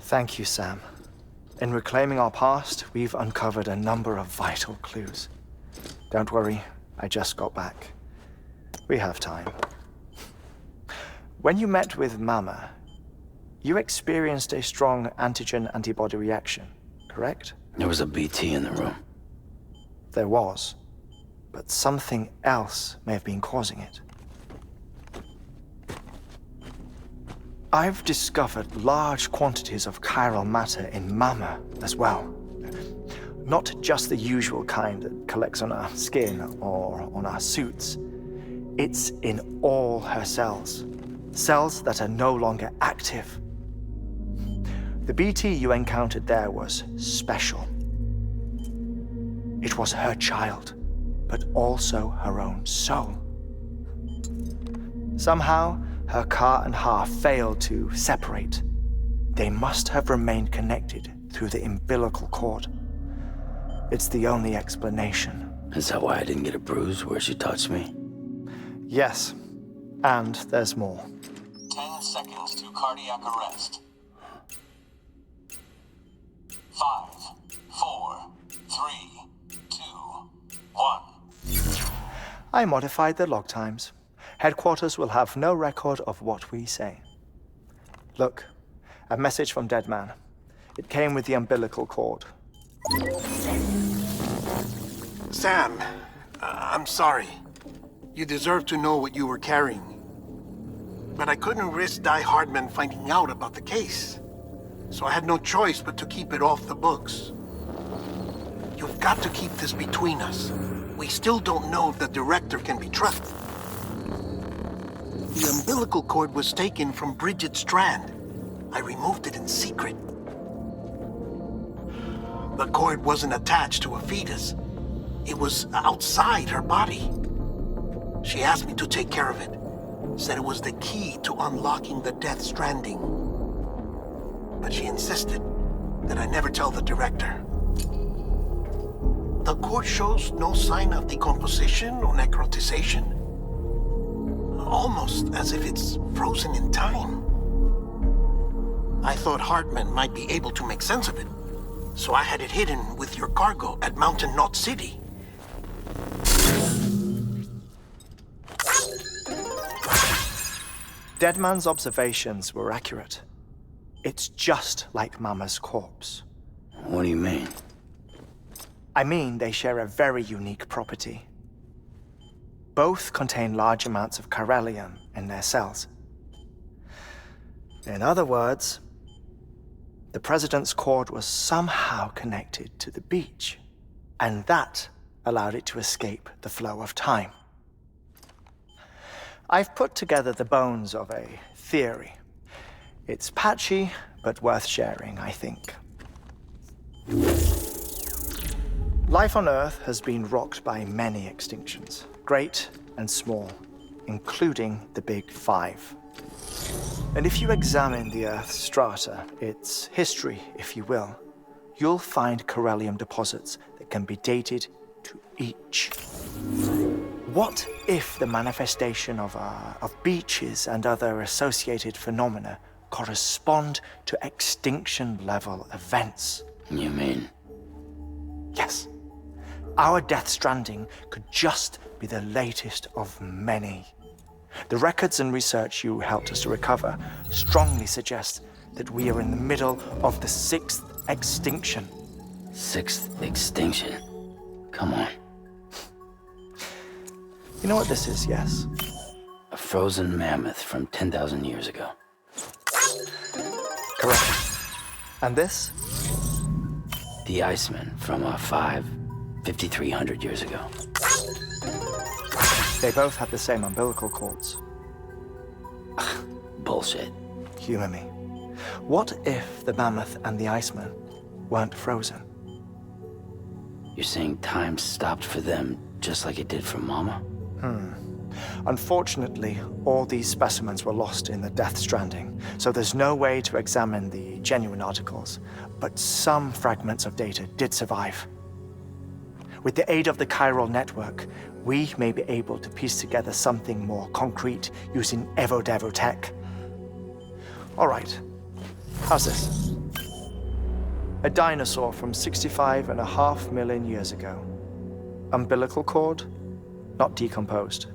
Thank you, Sam. In reclaiming our past, we've uncovered a number of vital clues. Don't worry, I just got back. We have time. When you met with Mama, you experienced a strong antigen-antibody reaction, correct? There was a BT in the room. There was, but something else may have been causing it. I've discovered large quantities of chiral matter in Mama as well. Not just the usual kind that collects on our skin or on our suits. It's in all her cells. Cells that are no longer active. The BT you encountered there was special. It was her child, but also her own soul. Somehow, her car and half failed to separate. They must have remained connected through the umbilical cord. It's the only explanation. Is that why I didn't get a bruise where she touched me? Yes, and there's more. 10 seconds to cardiac arrest. 5, 4, 3, 2, 1. I modified the log times. Headquarters will have no record of what we say. Look, a message from Dead Man. It came with the umbilical cord. Sam, I'm sorry. You deserve to know what you were carrying. But I couldn't risk Heartman finding out about the case. So I had no choice but to keep it off the books. You've got to keep this between us. We still don't know if the director can be trusted. The umbilical cord was taken from Bridget Strand. I removed it in secret. The cord wasn't attached to a fetus. It was outside her body. She asked me to take care of it. Said it was the key to unlocking the Death Stranding. But she insisted that I never tell the director. The cord shows no sign of decomposition or necrotization. Almost as if it's frozen in time. I thought Heartman might be able to make sense of it, so I had it hidden with your cargo at Mountain Knot City. Deadman's observations were accurate. It's just like Mama's corpse. What do you mean? I mean, they share a very unique property. Both contain large amounts of chiralium in their cells. In other words, the president's cord was somehow connected to the beach, and that allowed it to escape the flow of time. I've put together the bones of a theory. It's patchy, but worth sharing, I think. Life on Earth has been rocked by many extinctions, great and small, including the Big Five. And if you examine the Earth's strata, its history, if you will, you'll find chiralium deposits that can be dated to each. What if the manifestation of beaches and other associated phenomena correspond to extinction-level events? You mean? Yes. Our Death Stranding could just be the latest of many. The records and research you helped us to recover strongly suggest that we are in the middle of the 6th extinction. 6th extinction? Come on. You know what this is, yes? A frozen mammoth from 10,000 years ago. Correct. And this? The Iceman from 5,300 years ago. They both had the same umbilical cords. Bullshit. Humor me. What if the mammoth and the Iceman weren't frozen? You're saying time stopped for them just like it did for Mama? Unfortunately, all these specimens were lost in the Death Stranding, so there's no way to examine the genuine articles, but some fragments of data did survive. With the aid of the chiral network, we may be able to piece together something more concrete using Evo-Devo tech. All right, how's this? A dinosaur from 65.5 million years ago. Umbilical cord, not decomposed.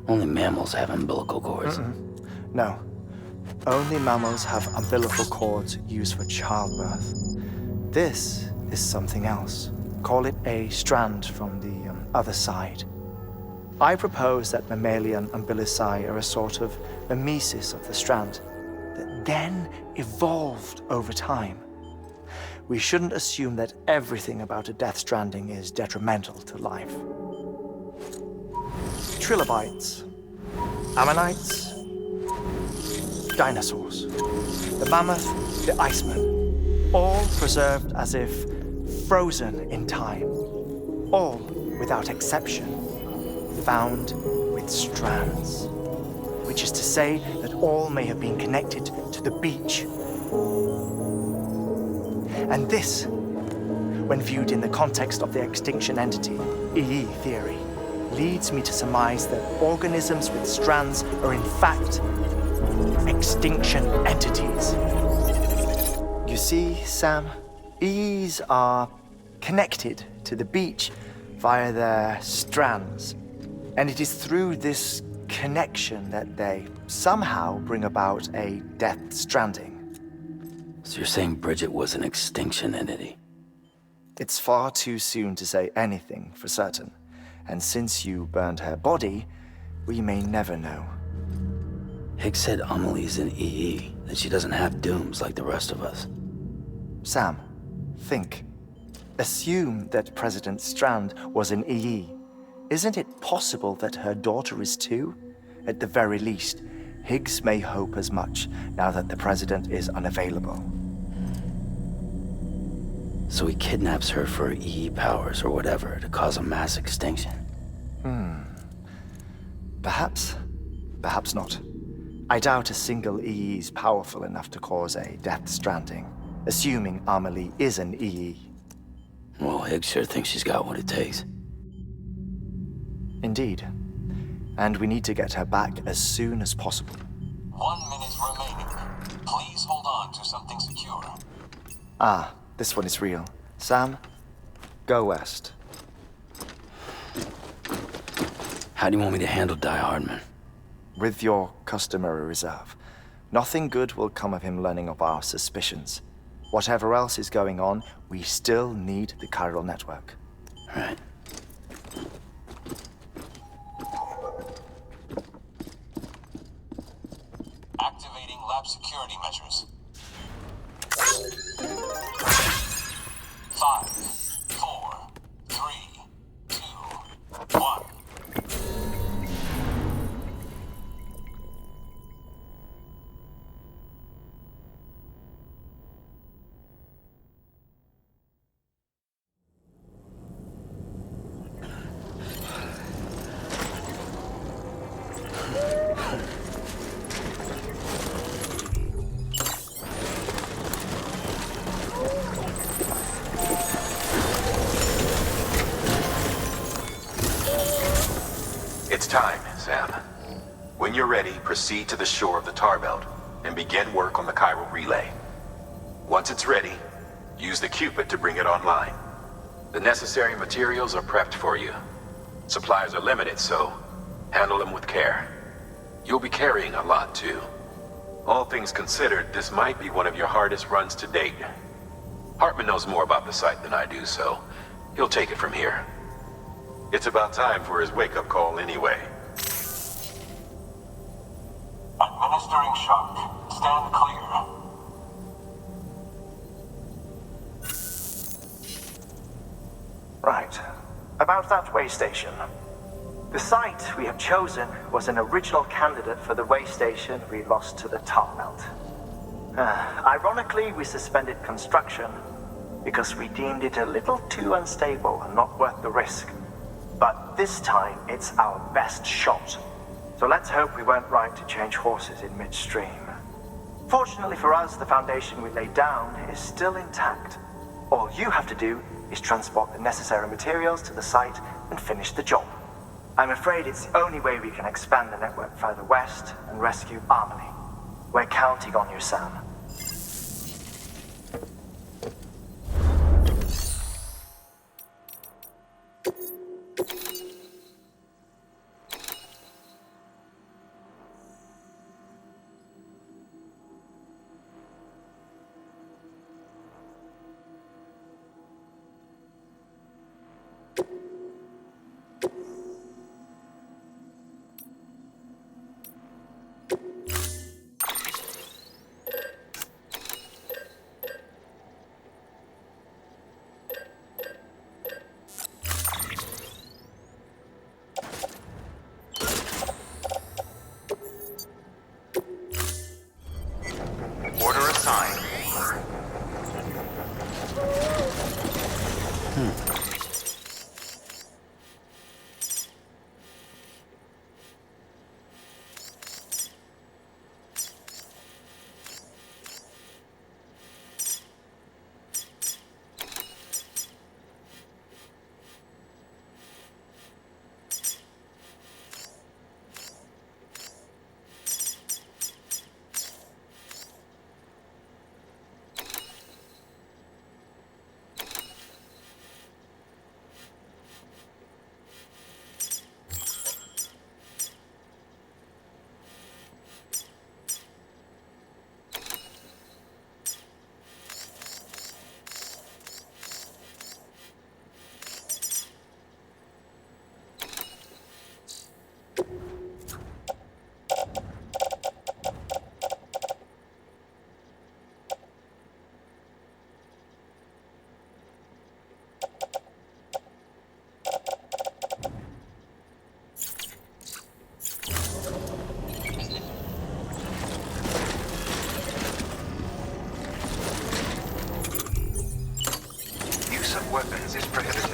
Only mammals have umbilical cords. No. Only mammals have umbilical cords used for childbirth. This is something else. Call it a strand from the other side. I propose that mammalian umbilici are a sort of mimesis of the strand that then evolved over time. We shouldn't assume that everything about a Death Stranding is detrimental to life. Trilobites, ammonites, dinosaurs, the mammoth, the iceman, all preserved as if frozen in time, all, without exception, found with strands, which is to say that all may have been connected to the beach. And this, when viewed in the context of the extinction entity, EE theory, leads me to surmise that organisms with strands are in fact extinction entities. You see, Sam, EEs are connected to the beach via their strands. And it is through this connection that they somehow bring about a Death Stranding. So you're saying Bridget was an extinction entity? It's far too soon to say anything for certain. And since you burned her body, we may never know. Higgs said Amelie's an EE, that she doesn't have dooms like the rest of us. Sam, think. Assume that President Strand was an EE. Isn't it possible that her daughter is too? At the very least, Higgs may hope as much now that the president is unavailable. So he kidnaps her for EE powers or whatever to cause a mass extinction. Perhaps. Perhaps not. I doubt a single EE is powerful enough to cause a Death Stranding, assuming Amelie is an EE. Well, Higgs sure thinks she's got what it takes. Indeed. And we need to get her back as soon as possible. 1 minute remaining. Please hold on to something secure. Ah, this one is real. Sam, go west. How do you want me to handle Die Hardman? With your customary reserve. Nothing good will come of him learning of our suspicions. Whatever else is going on, we still need the chiral network. Right. Activating lab security measures. 5, 4, 3, 2, 1. It's time, Sam. When you're ready, proceed to the shore of the tar belt and begin work on the chiral relay. Once it's ready, use the Cupid to bring it online. The necessary materials are prepped for you. Supplies are limited, so handle them with care. You'll be carrying a lot, too. All things considered, this might be one of your hardest runs to date. Heartman knows more about the site than I do, so he'll take it from here. It's about time for his wake-up call anyway. Administering shock. Stand clear. Right. About that way station. The site we have chosen was an original candidate for the way station we lost to the tar belt. Ironically, we suspended construction because we deemed it a little too unstable and not worth the risk. But this time, it's our best shot. So let's hope we weren't right to change horses in midstream. Fortunately for us, the foundation we laid down is still intact. All you have to do is transport the necessary materials to the site and finish the job. I'm afraid it's the only way we can expand the network further west and rescue Amelie. We're counting on you, Sam. sign. Use of weapons is prohibited.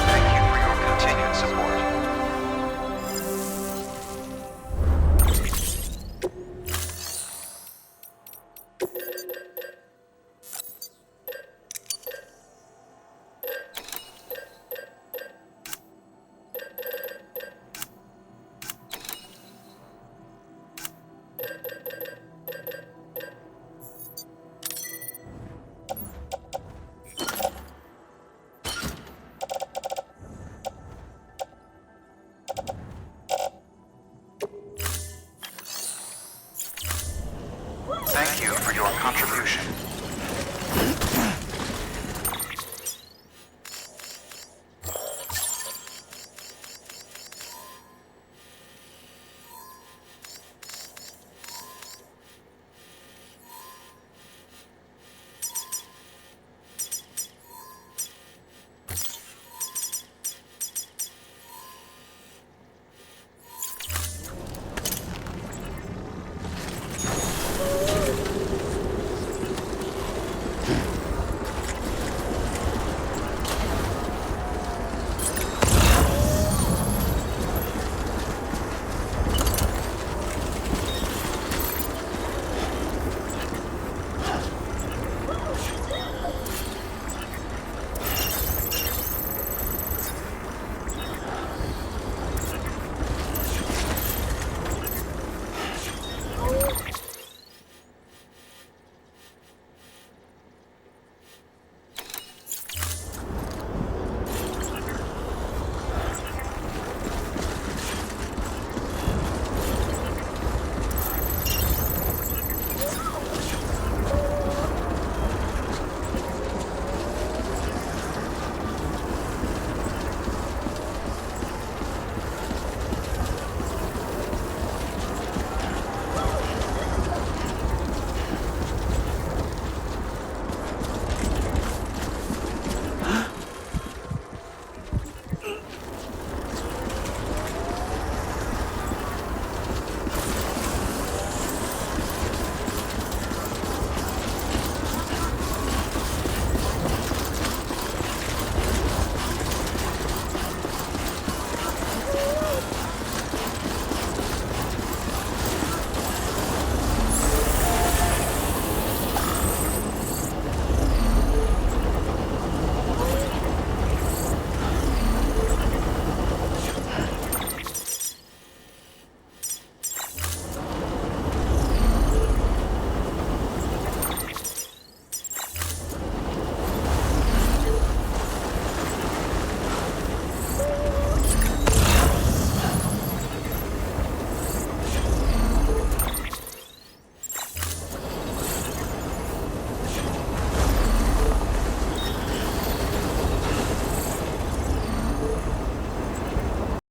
Thank you for your continued support. Thank you for your contribution.